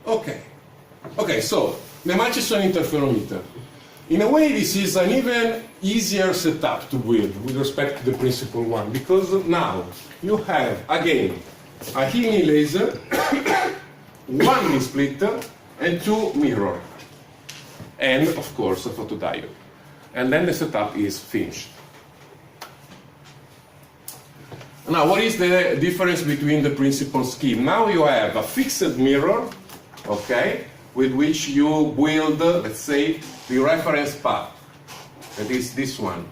Okay. Okay, so the Murchison interferometer. In a way, this is an even easier setup to build with respect to the principal one, because now you have, again, a Healy laser, one mini splitter, and two mirrors, and of course a photodiode. And then the setup is finished. Now, what is the difference between the principal scheme? Now you have a fixed mirror, okay, with which you build, let's say, the reference path, that is this one.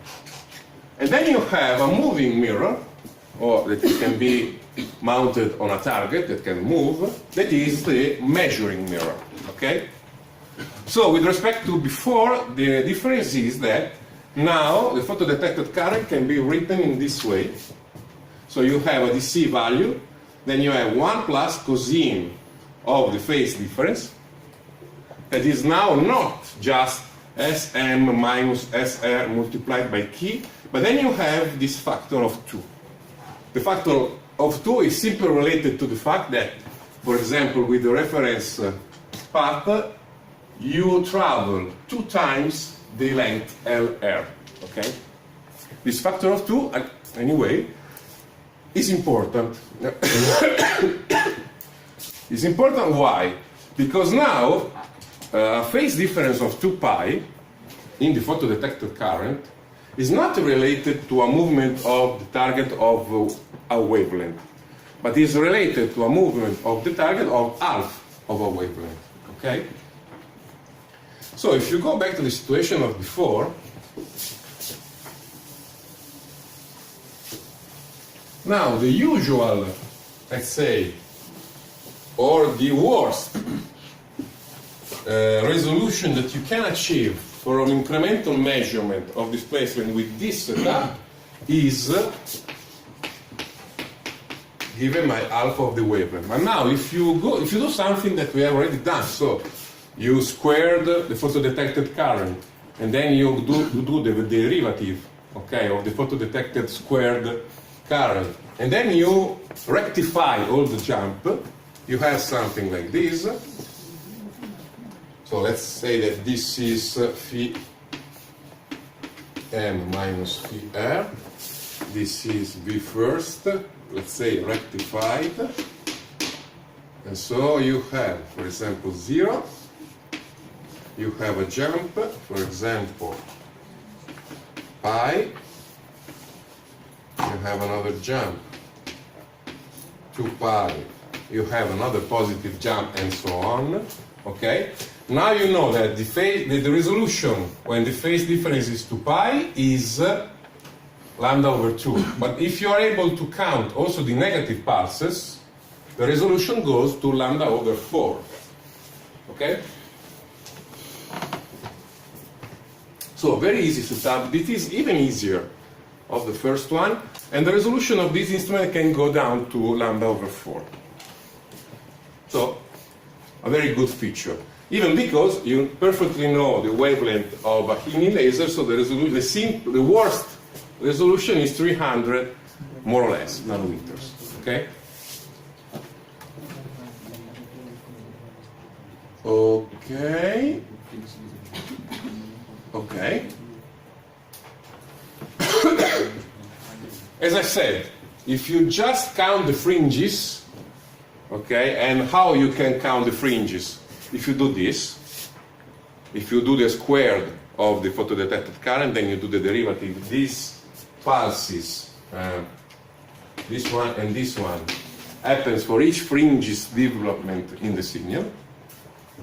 And then you have a moving mirror, or that can be mounted on a target that can move, that is the measuring mirror, okay? So with respect to before, the difference is that now the photodetected current can be written in this way. So you have a DC value, then you have 1 plus cosine of the phase difference, that is now not just Sm minus Sr multiplied by K, but then you have this factor of 2. The factor of 2 is simply related to the fact that, for example, with the reference path, you travel 2 times the length LR, okay? This factor of 2, anyway, is important. It's important why? Because now a phase difference of 2 pi in the photodetected current is not related to a movement of the target of a wavelength, but is related to a movement of the target of half of a wavelength, okay? So if you go back to the situation of before, now the usual, let's say, or the worst resolution that you can achieve for an incremental measurement of displacement with this setup is given by alpha of the wavelength. But now, if you do something that we have already done, so you squared the photodetected current, and then you do the derivative, okay, of the photodetected squared current, and then you rectify all the jump, you have something like this. So let's say that this is phi m minus phi r. This is v first, let's say rectified. And so you have, for example, 0. You have a jump, for example, pi. You have another jump, 2 pi. You have another positive jump, and so on. Okay? Now you know that the resolution when the phase difference is 2 pi is lambda over 2. But if you are able to count also the negative pulses, the resolution goes to lambda over 4. Okay? So very easy setup. It is even easier of the first one, and the resolution of this instrument can go down to lambda over 4. So a very good feature. Even because you perfectly know the wavelength of a Healy laser, so the resolution, the worst resolution is 300, more or less, nanometers. Okay? Okay. Okay. As I said, if you just count the fringes, okay, and how you can count the fringes? If you do this, if you do the squared of the photodetected current, then you do the derivative. These pulses, this one and this one, happens for each fringe's development in the signal.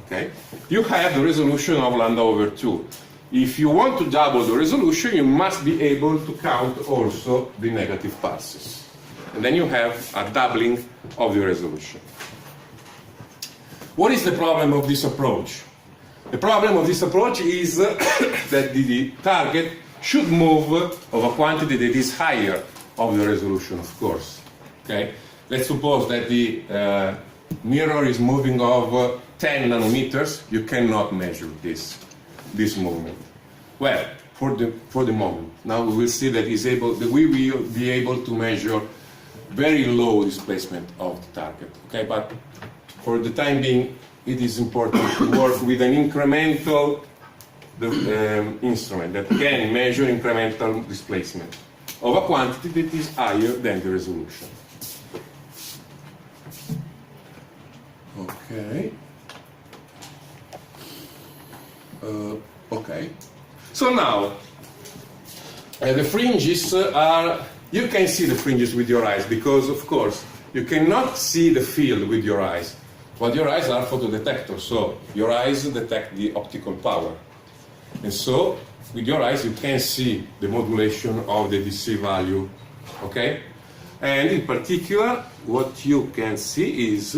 Okay, you have the resolution of lambda over 2. If you want to double the resolution, you must be able to count also the negative pulses. And then you have a doubling of the resolution. What is the problem of this approach? The problem of this approach is that the target should move of a quantity that is higher of the resolution, of course. Okay? Let's suppose that the mirror is moving of 10 nanometers. You cannot measure this movement. Well, for the moment. Now we will see that we will be able to measure very low displacement of the target. Okay, but for the time being, it is important to work with an incremental instrument that can measure incremental displacement of a quantity that is higher than the resolution. Okay. Okay. So now, the fringes are, you can see the fringes with your eyes because, of course, you cannot see the field with your eyes. But your eyes are photodetectors, so your eyes detect the optical power. And so, with your eyes, you can see the modulation of the DC value, okay? And in particular, what you can see is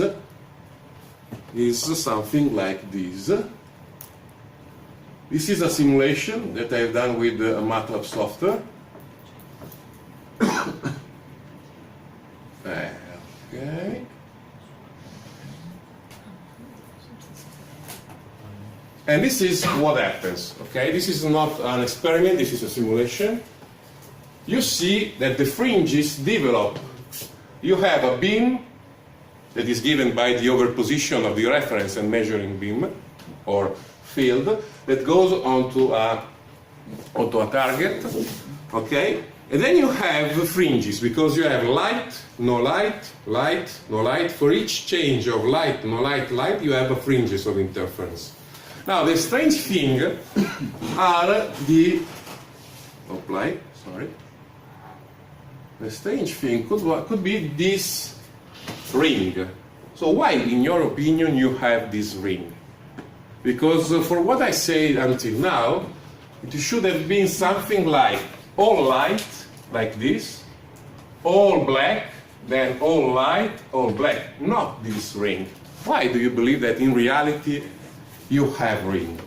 something like this. This is a simulation that I've done with a MATLAB software. Okay. And this is what happens, okay? This is not an experiment, this is a simulation. You see that the fringes develop. You have a beam that is given by the overposition of the reference and measuring beam, or field, that goes onto a target, okay? And then you have fringes, because you have light, no light, light, no light. For each change of light, no light, light, you have fringes of interference. Now, the strange thing are the... The strange thing could be this ring. So why, in your opinion, you have this ring? Because for what I said until now, it should have been something like all light, like this, all black, then all light, all black, not this ring. Why do you believe that in reality you have ring?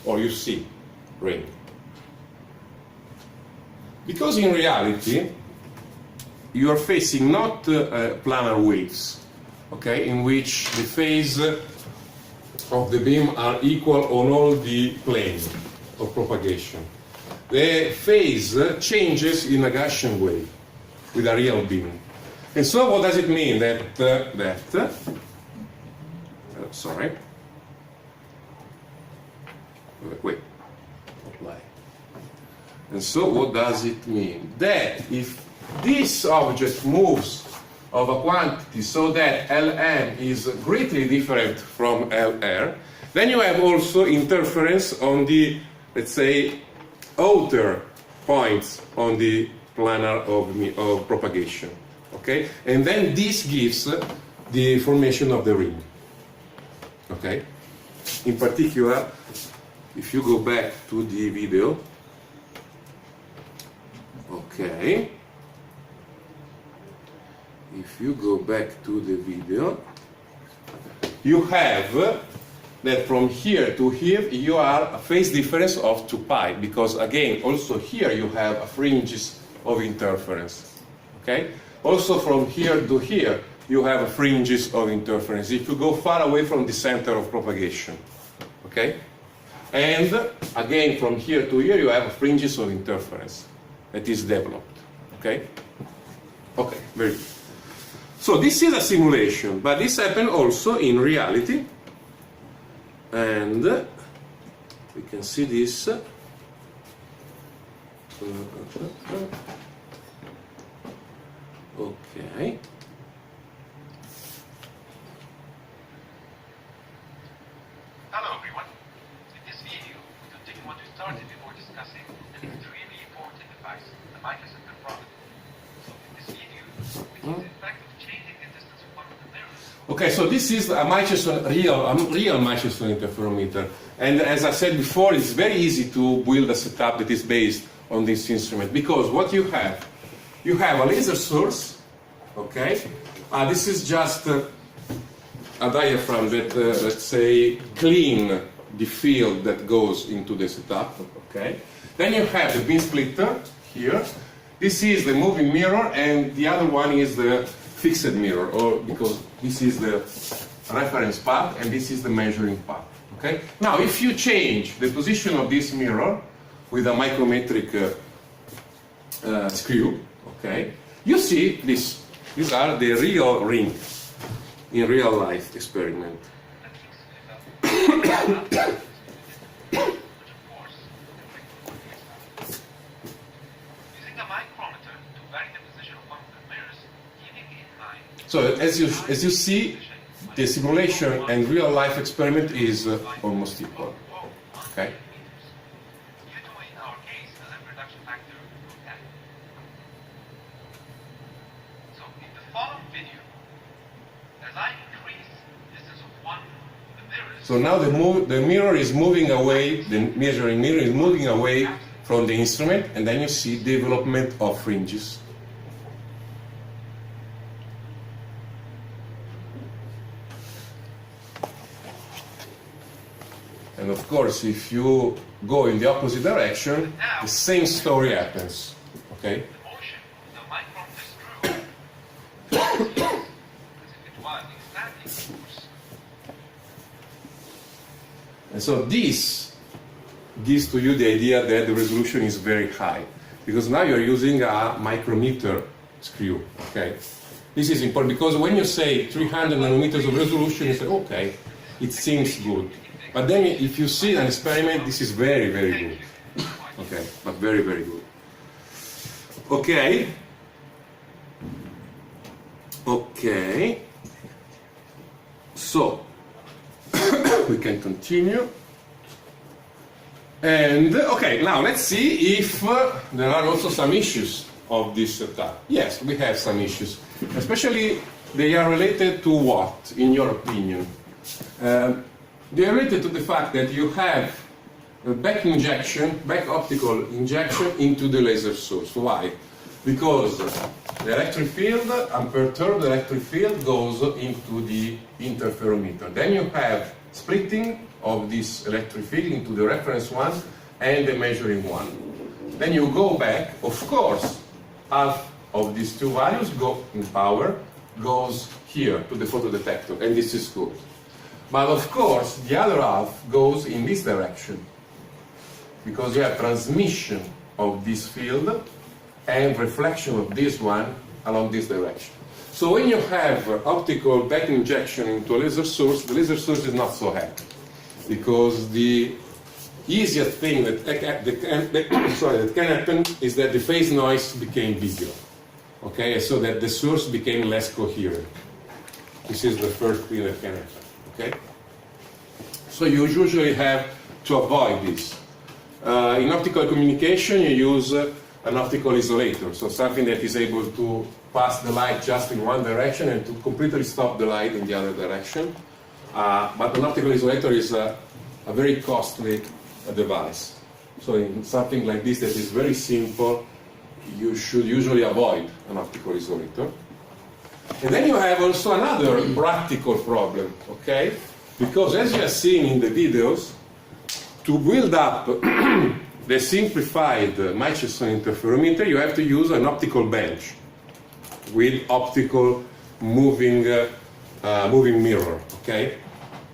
Or you see ring? Because in reality, you are facing not planar waves, okay, in which the phase of the beam are equal on all the planes of propagation. The phase changes in a Gaussian way with a real beam. And so what does it mean? And so what does it mean? That if this object moves of a quantity so that Lm is greatly different from Lr, then you have also interference on the, let's say, outer points on the planar of propagation. Okay? And then this gives the formation of the ring. Okay? In particular, if you go back to the video, okay, if you go back to the video, you have that from here to here you are a phase difference of 2 pi, because again, also here you have fringes of interference. Okay? Also from here to here you have fringes of interference if you go far away from the center of propagation. Okay? And again, from here to here you have fringes of interference that is developed. Okay? Okay, very good. So this is a simulation, but this happened also in reality. And we can see this. Okay. Hello everyone. In this video, we continue what we started before discussing an extremely important device, the microscope interferometer. So in this video, we see the effect of changing the distance of one of the mirrors. Okay, so this is a real Michelson interferometer. And as I said before, it's very easy to build a setup that is based on this instrument, because what you have a laser source, okay? This is just a diaphragm that, let's say, clean the field that goes into the setup, okay? Then you have the beam splitter here. This is the moving mirror, and the other one is the fixed mirror, or because this is the reference path and this is the measuring path. Okay? Now, if you change the position of this mirror with a micrometric screw, okay, you see this. These are the real rings. in real life experiment. Using a micrometer to vary the position of one of the mirrors, keeping in mind So as you see, the simulation and real life experiment is almost equal. Okay. due to, in our case, a limb reduction factor of 10. So in the following video, as I increase distance of one, the mirrors So now the mirror is moving away, the measuring mirror is moving away from the instrument, and then you see development of fringes. And of course, if you go in the opposite direction, the same story happens. Okay? the motion of the micrometer screw as if it was in standing force. And so this gives to you the idea that the resolution is very high, because now you're using a micrometer screw. Okay? This is important because when you say 300 nanometers of resolution, you say, okay, it seems good. But then if you see an experiment, this is very, very good. Okay, but very, very good. Okay. Okay. So, we can continue. And, okay, now let's see if there are also some issues of this setup. Yes, we have some issues. Especially, they are related to what, in your opinion? They are related to the fact that you have a back optical injection into the laser source. Why? Because the electric field, unperturbed electric field, goes into the interferometer. Then you have splitting of this electric field into the reference one and the measuring one. Then you go back, of course, half of these two values go in power, goes here to the photodetector, and this is good. But of course, the other half goes in this direction, because you have transmission of this field and reflection of this one along this direction. So when you have optical back injection into a laser source, the laser source is not so happy, because the easiest thing that can happen is that the phase noise became bigger, okay, so that the source became less coherent. This is the first thing that can happen. Okay? So you usually have to avoid this. In optical communication, you use an optical isolator, so something that is able to pass the light just in one direction and to completely stop the light in the other direction. But an optical isolator is a very costly device. So in something like this that is very simple, you should usually avoid an optical isolator. And then you have also another practical problem, okay? Because as you have seen in the videos, to build up the simplified Michelson interferometer, you have to use an optical bench with optical moving mirror, okay?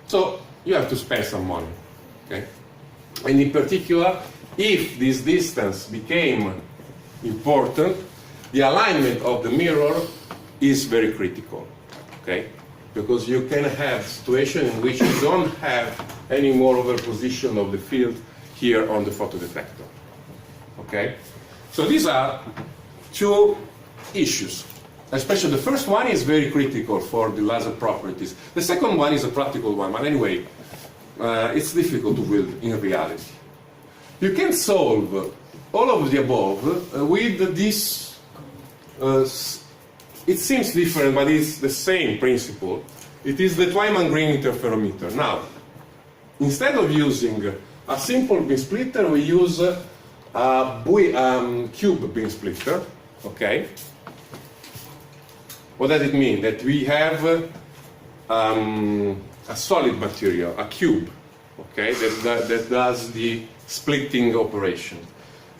So you have to spend some money, okay? And in particular, if this distance became important, the alignment of the mirror is very critical, okay? Because you can have a situation in which you don't have any more overposition of the field here on the photodetector, okay? So these are two issues. Especially the first one is very critical for the laser properties. The second one is a practical one, but anyway, it's difficult to build in reality. You can solve all of the above with this. It seems different, but it's the same principle. It is the Twyman-Green interferometer. Now, instead of using a simple beam splitter, we use a cube beam splitter. Okay. What does it mean? That we have a solid material, a cube, okay, that does the splitting operation.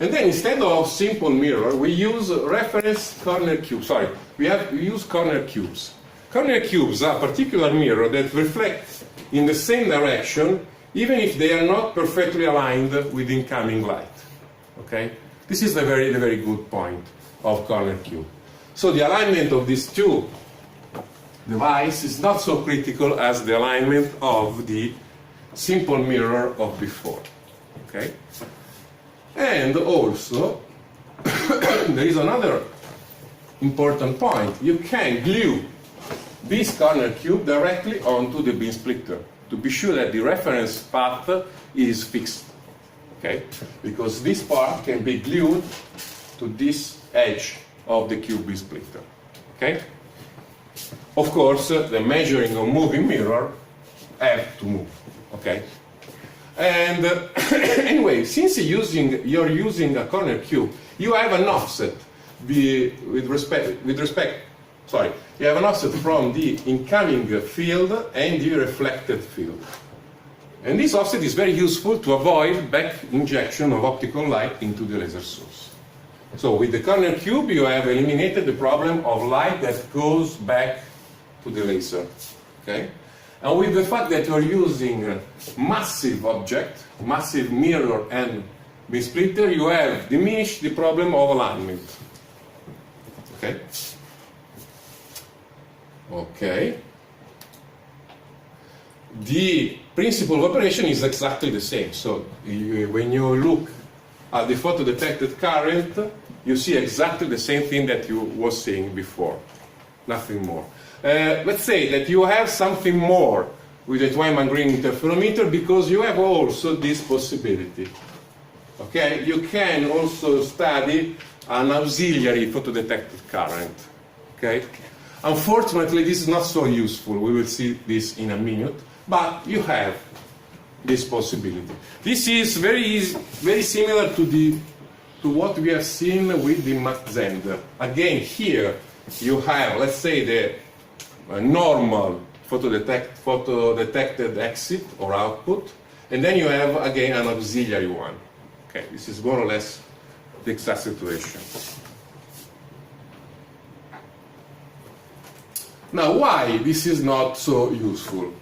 And then instead of simple mirror, we use reference corner cubes. Sorry, we use corner cubes. Corner cubes are a particular mirror that reflect in the same direction, even if they are not perfectly aligned with incoming light. Okay, this is the very good point of corner cube. So the alignment of these two device is not so critical as the alignment of the simple mirror of before. Okay? And also, there is another important point. You can glue this corner cube directly onto the beam splitter to be sure that the reference path is fixed. Okay? Because this part can be glued to this edge of the cube beam splitter. Okay? Of course, the measuring of moving mirror have to move. Okay? And anyway, since you're using a corner cube, you have an offset you have an offset from the incoming field and the reflected field. And this offset is very useful to avoid back injection of optical light into the laser source. So with the corner cube, you have eliminated the problem of light that goes back to the laser. Okay? And with the fact that you're using massive object, massive mirror and beam splitter, you have diminished the problem of alignment. Okay? Okay. The principle of operation is exactly the same. So when you look at the photo-detected current, you see exactly the same thing that you were seeing before. Nothing more. Let's say that you have something more with the Twyman-Green interferometer because you have also this possibility. Okay? You can also study an auxiliary photo-detected current. Okay? Unfortunately, this is not so useful. We will see this in a minute. But you have this possibility. This is very similar to what we have seen with the Mach-Zehnder. Again, here you have, let's say, the normal photo-detected exit or output, and then you have again an auxiliary one. Okay, this is more or less the exact situation. Now, why this is not so useful?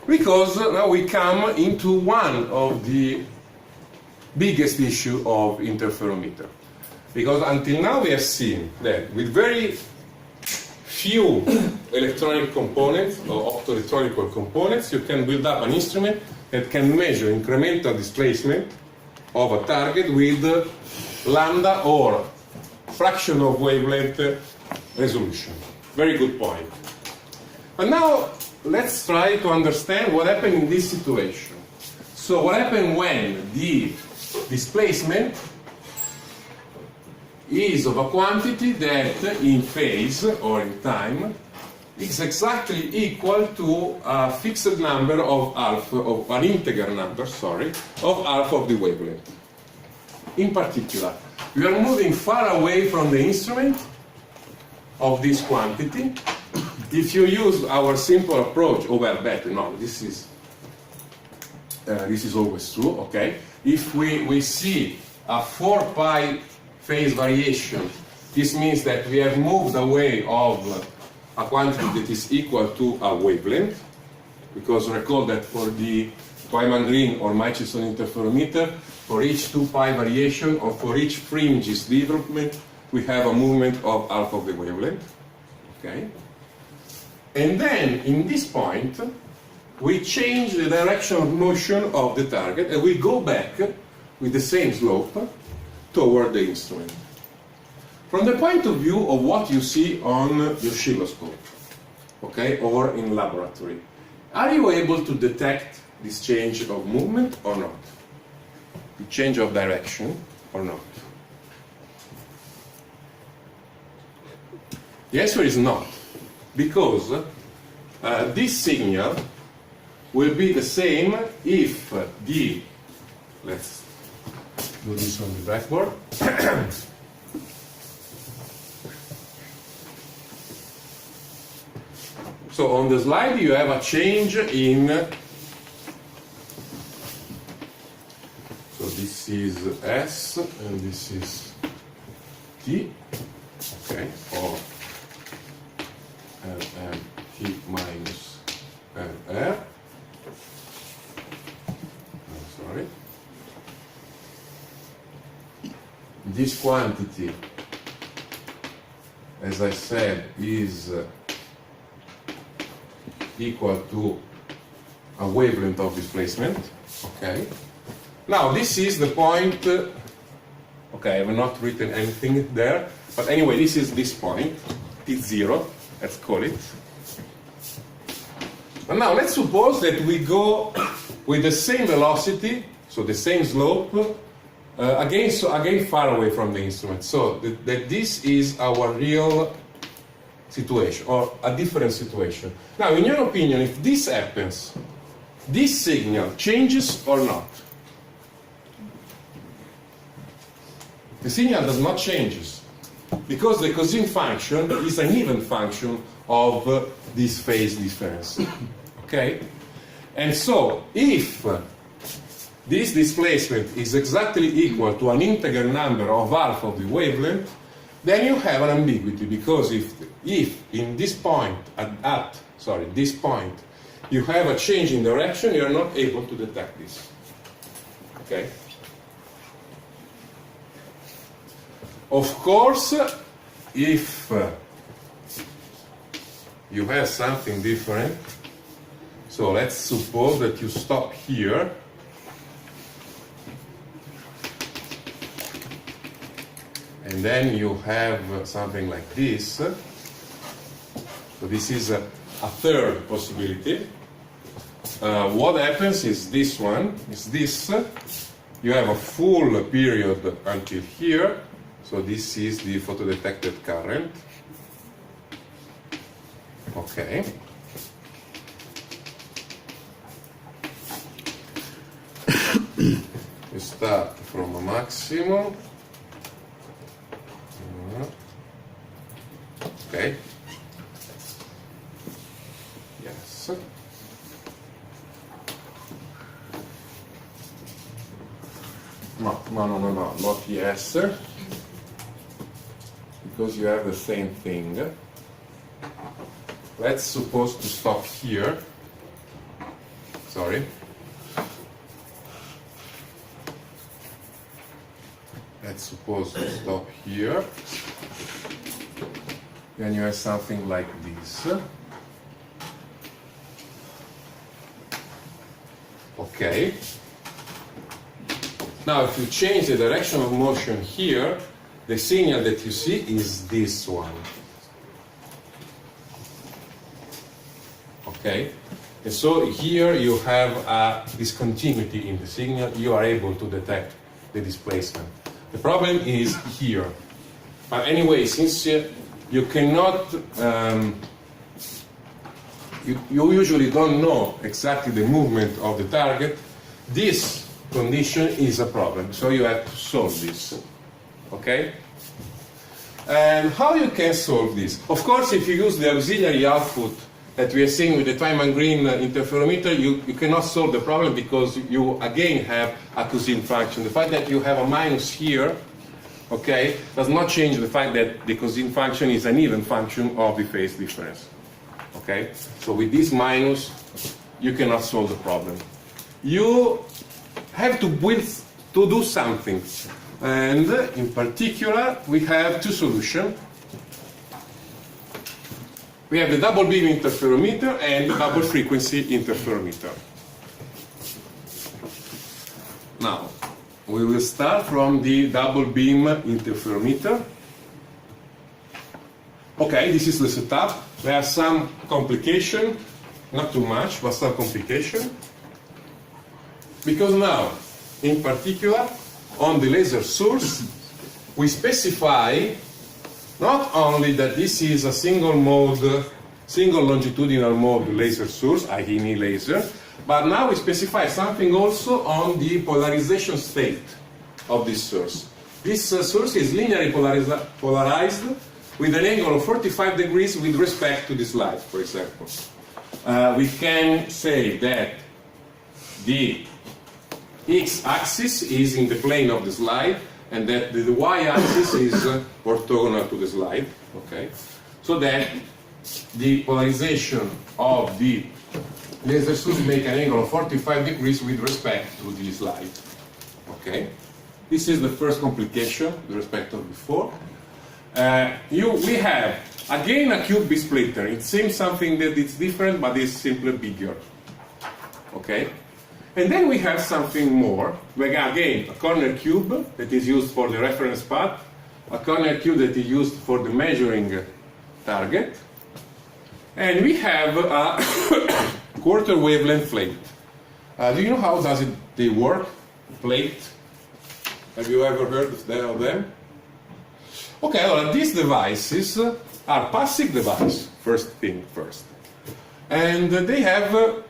Because now we come into one of the biggest issue of interferometer. Because until now we have seen that with very few electronic components or optoelectronic components, you can build up an instrument that can measure incremental displacement of a target with lambda or fraction of wavelength resolution. Very good point. But now let's try to understand what happened in this situation. So what happened when the displacement is of a quantity that in phase or in time is exactly equal to a fixed number of alpha, of an integer number, sorry, of alpha of the wavelength. In particular, we are moving far away from the instrument of this quantity. If you use our simple approach, oh well, better, no, this is always true, okay? If we see a 4 pi phase variation, this means that we have moved away of a quantity that is equal to a wavelength, because recall that for the Twyman-Green or Michelson interferometer, for each 2 pi variation or for each fringe's development, we have a movement of alpha of the wavelength, okay? And then, in this point, we change the direction of motion of the target and we go back with the same slope toward the instrument. From the point of view of what you see on the oscilloscope, okay, or in laboratory, are you able to detect this change of movement or not? The change of direction or not? The answer is not, because this signal will be the same if let's do this on the blackboard. So on the slide you have a change in, so this is S and this is T, okay, or T minus R. Sorry. This quantity, as I said, is equal to a wavelength of displacement. Okay. Now this is the point. Okay, I have not written anything there, but anyway, this is this point, T0, let's call it. And now let's suppose that we go with the same velocity, so the same slope, again far away from the instrument. So that this is our real situation, or a different situation. Now, in your opinion, if this happens, this signal changes or not? The signal does not change, because the cosine function is an even function of this phase difference. Okay? And so, if this displacement is exactly equal to an integer number of half of the wavelength, then you have an ambiguity, because if in this point, this point, you have a change in direction, you are not able to detect this. Okay? Of course, if you have something different, so let's suppose that you stop here, and then you have something like this. So this is a third possibility. What happens is this one, is this. You have a full period until here. So this is the photodetected current. Okay. You start from a maximum. Okay. Yes. No, not yes. Because you have the same thing. Let's suppose to stop here. Sorry. Let's suppose to stop here. Then you have something like this. Okay. Now, if you change the direction of motion here, the signal that you see is this one. Okay? And so here you have a discontinuity in the signal. You are able to detect the displacement. The problem is here. But anyway, since you cannot, you usually don't know exactly the movement of the target, this condition is a problem. So you have to solve this. Okay? And how you can solve this? Of course, if you use the auxiliary output that we are seeing with the Twyman Green interferometer, you cannot solve the problem, because you again have a cosine function. The fact that you have a minus here, okay, does not change the fact that the cosine function is an even function of the phase difference. Okay? So with this minus, you cannot solve the problem. You have to do something. And in particular, we have two solutions. We have the double beam interferometer and the double frequency interferometer. Now, we will start from the double beam interferometer. Okay, this is the setup. There are some complication, not too much, but some complication. Because now, in particular, on the laser source, we specify not only that this is a single longitudinal mode laser source, i.e. laser, but now we specify something also on the polarization state of this source. This source is linearly polarized with an angle of 45 degrees with respect to this light, for example. We can say that the x-axis is in the plane of the slide, and that the y-axis is orthogonal to the slide. Okay, so that the polarization of the laser source make an angle of 45 degrees with respect to the slide. Okay, this is the first complication with respect to before. We have Again, a cube is splitter. It seems something that it's different, but it's simply bigger. Okay? And then we have something more. Again, a corner cube that is used for the reference path, a corner cube that is used for the measuring target, and we have a quarter wavelength plate. Do you know how they work? Plate? Have you ever heard of them? Okay, well, these devices are passive devices, first thing first. And they have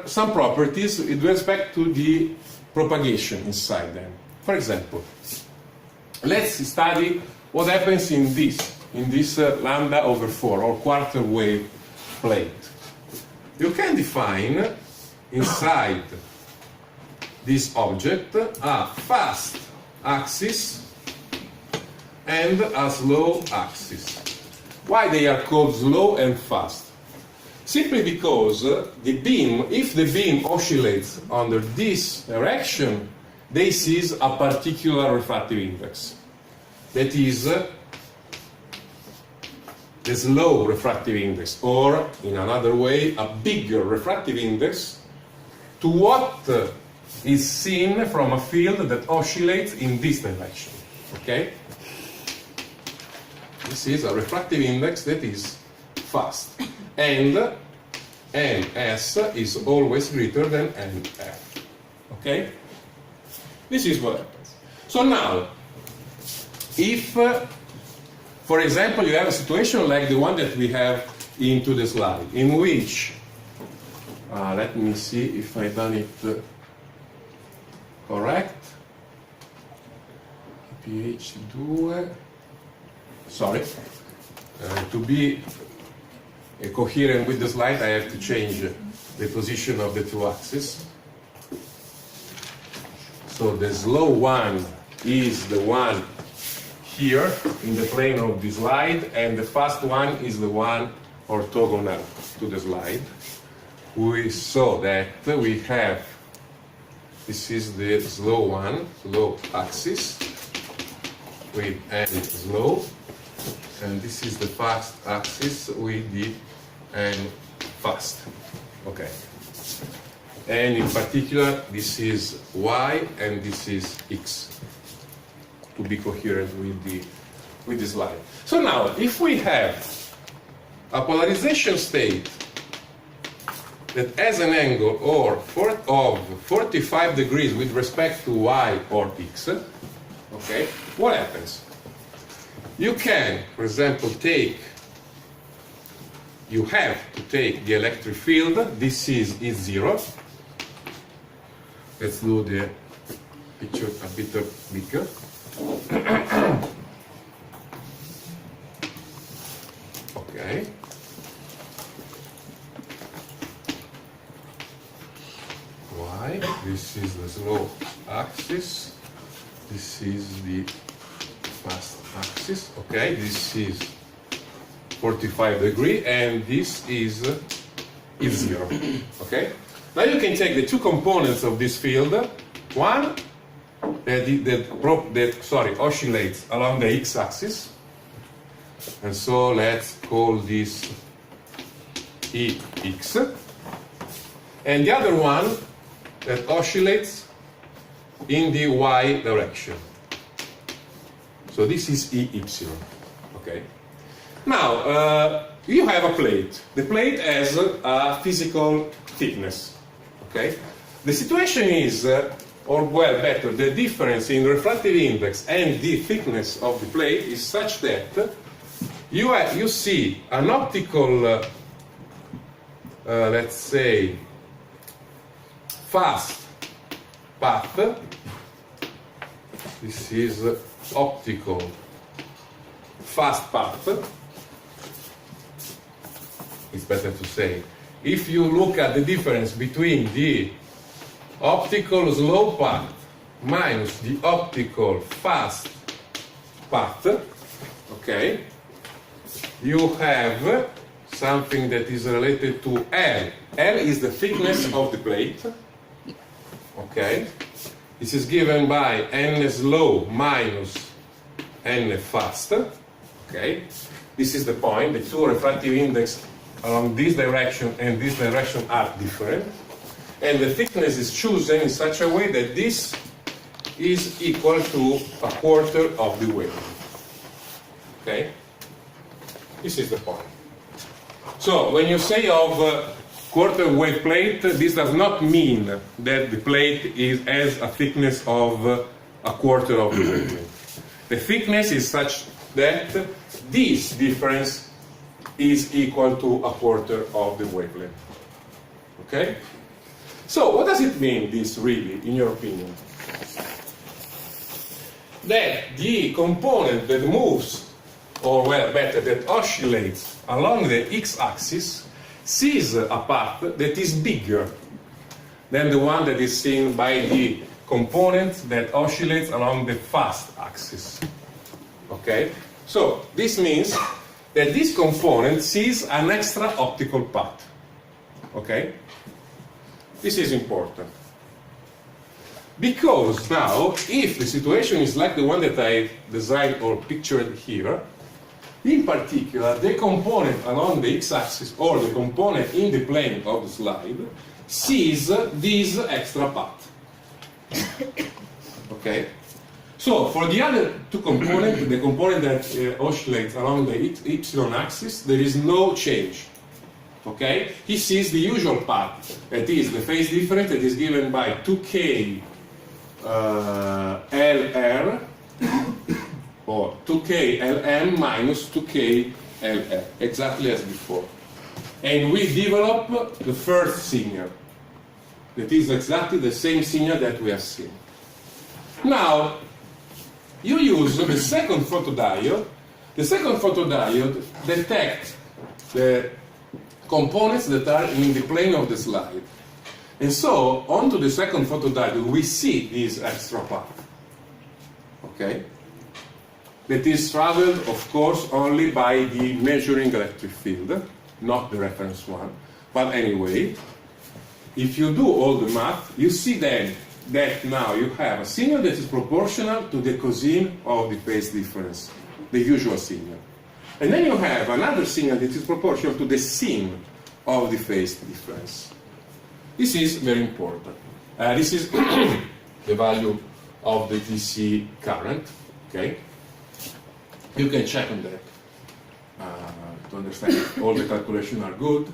some properties with respect to the propagation inside them. For example, let's study what happens in this lambda over 4 or quarter wave plate. You can define inside this object a fast axis and a slow axis. Why they are called slow and fast? Simply because the beam, if the beam oscillates under this direction, this is a particular refractive index. That is the slow refractive index, or in another way, a bigger refractive index to what is seen from a field that oscillates in this direction. Okay? This is a refractive index that is fast. And Ns is always greater than Nf. Okay? This is what happens. So now, if, for example, you have a situation like the one that we have into the slide, in which, let me see if I've done it correct. pH 2. Sorry. To be coherent with the slide, I have to change the position of the two axes. So the slow one is the one here in the plane of the slide, and the fast one is the one orthogonal to the slide. We saw that we have, this is the slow one, slow axis with N slow, and this is the fast axis with the N fast. Okay. And in particular, this is Y and this is X, to be coherent with the slide. So now, if we have a polarization state that has an angle of 45 degrees with respect to Y or X, okay, what happens? You can, for example, you have to take the electric field. This is E0. Let's do the picture a bit bigger. Okay. Y. This is the slow axis. This is the fast axis. Okay. This is 45 degrees, and this is E0. Okay. Now you can take the two components of this field. One that oscillates along the x-axis, and so let's call this Ex, and the other one that oscillates in the y direction. So this is Ey. Okay. Now you have a plate. The plate has a physical thickness. Okay. The situation is, or well, better, the difference in refractive index and the thickness of the plate is such that you see an optical, let's say, fast path. This is optical fast path. It's better to say. If you look at the difference between the optical slow path minus the optical fast path, okay, you have something that is related to L. L is the thickness of the plate, okay. This is given by N slow minus N fast, okay. This is the point. The two refractive index along this direction and this direction are different. And the thickness is chosen in such a way that this is equal to a quarter of the wavelength. Okay? This is the point. So when you say of quarter wave plate, this does not mean that the plate has a thickness of a quarter of the wavelength. The thickness is such that this difference is equal to a quarter of the wavelength. Okay? So what does it mean, this really, in your opinion? That the component that moves, or well, better, that oscillates along the x-axis sees a path that is bigger than the one that is seen by the component that oscillates along the fast axis. Okay? So this means that this component sees an extra optical path. Okay? This is important. Because now, if the situation is like the one that I designed or pictured here, in particular, the component along the x-axis or the component in the plane of the slide sees this extra path. Okay? So, for the other two components, the component that oscillates along the y-axis, there is no change. Okay? He sees the usual path, that is the phase difference that is given by 2k LR or 2k LM minus 2k LR, exactly as before. And we develop the first signal. That is exactly the same signal that we have seen. Now, you use the second photodiode. The second photodiode detects the components that are in the plane of the slide. And so, onto the second photodiode, we see this extra path. Okay? That is traveled, of course, only by the measuring electric field, not the reference one. But anyway, if you do all the math, you see then that now you have a signal that is proportional to the cosine of the phase difference, the usual signal. And then you have another signal that is proportional to the sine of the phase difference. This is very important. This is the value of the DC current. Okay? You can check on that to understand if all the calculations are good.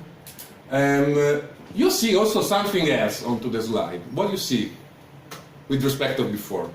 You see also something else onto the slide. What do you see with respect to before?